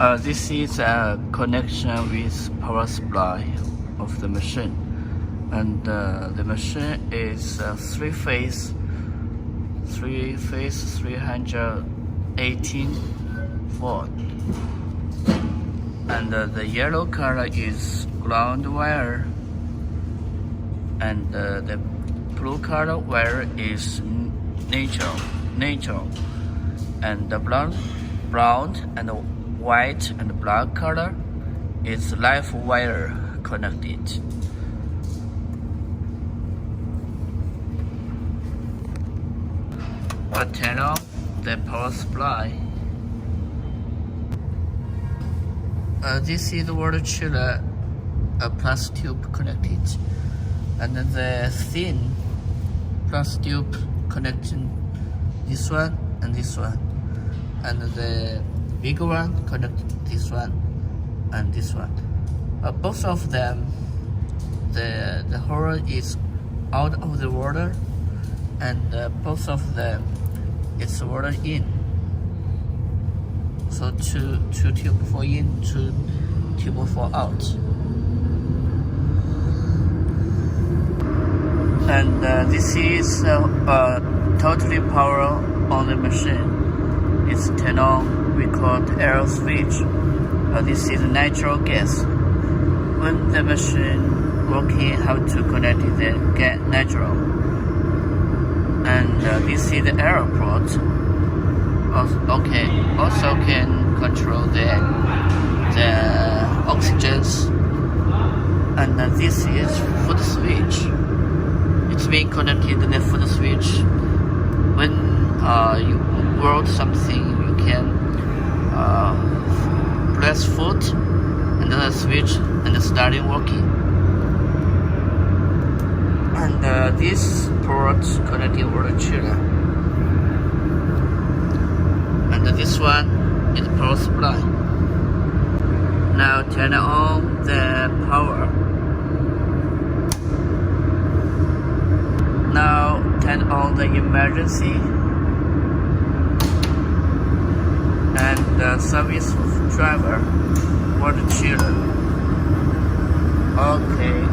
This is a connection with power supply of the machine, and the machine is three-phase 318 volt, and the yellow color is ground wire, and the blue color wire is neutral, and the brown and white and black color is live wire connected. Turn on the power supply. This is the water chiller, a plastic tube connected, and the thin plastic tube connecting this one and this one, and the bigger one connecting this one and this one. Both of them, the hole is out of the water, and both of them it's water in. So two tube for in, two tube for out. And this is totally power on the machine. It's turned on, we call it air switch. This is natural gas. When the machine working, how to connect the gas natural. And this is the air port. Okay, also can control the oxygens. And this is foot switch. It's being connected to the foot switch. When you world something, you can press foot and then switch and starting working. And this port connected water chiller, and this one is power supply. Now turn on the power. Now turn on the emergency and the service driver water chiller. Okay, you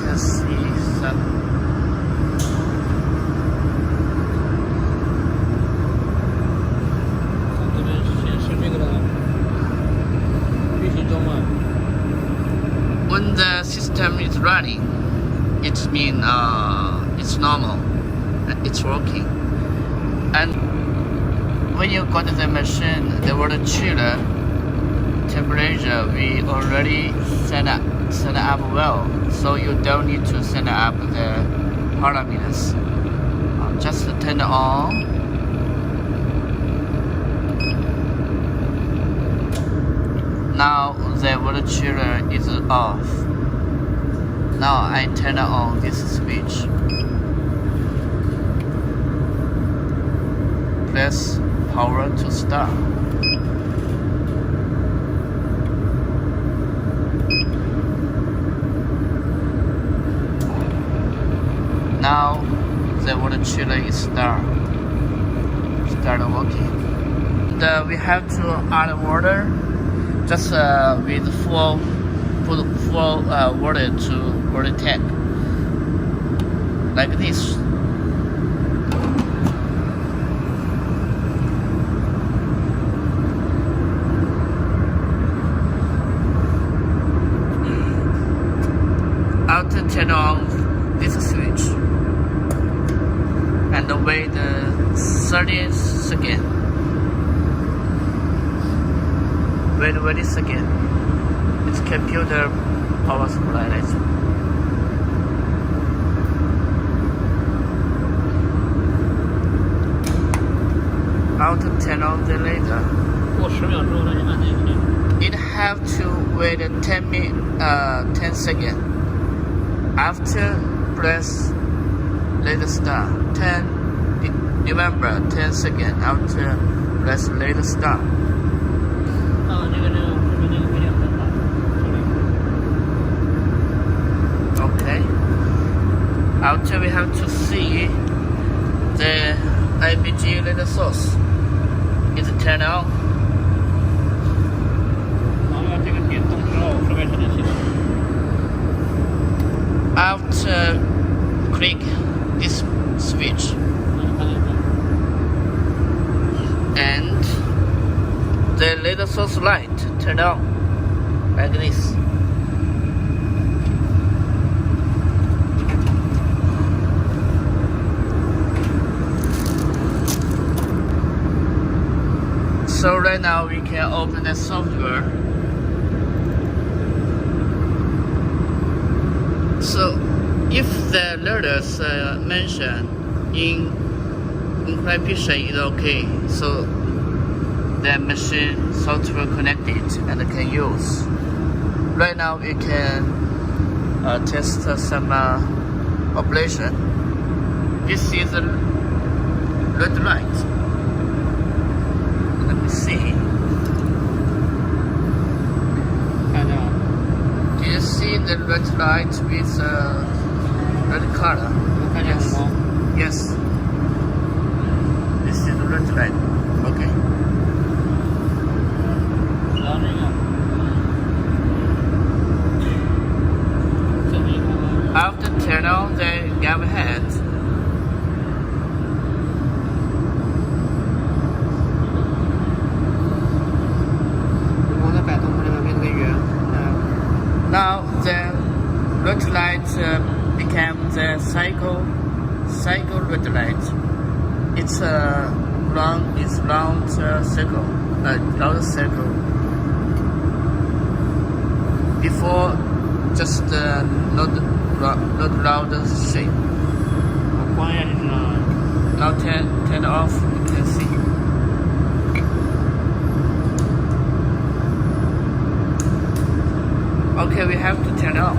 can see some. When the system is running, it means it's normal, it's working. And when you got the machine, the water chiller temperature, we already set up well, so you don't need to set up the parameters. Just turn it on. Now the water chiller is off. Now I turn on this switch. Press power to start. Now the water chiller is start working. We have to add water, just with full water to water tank, like this. After turn on this switch and wait 30 seconds. Wait 20 seconds. It's computer power supply. After turn on the laser. It have to wait 10 seconds. After press laser start. Remember 10 seconds after press laser start. Okay. After we have to see the IPG laser source is turned on. After click this switch and the laser source light turn on like this. So right now we can open the software. So if the letters mentioned in encryption is okay, so the machine software connected and can use. Right now we can test some operation. This is a red light. Let me see. Do you see the red light with red color? Yes. Yes. This is the red light. Okay. After turn on the gap head, now the red light became the cycle red light. It's a round circle, round circle. Before just not round shape. Now turn off. You can see. Okay, we have to turn on.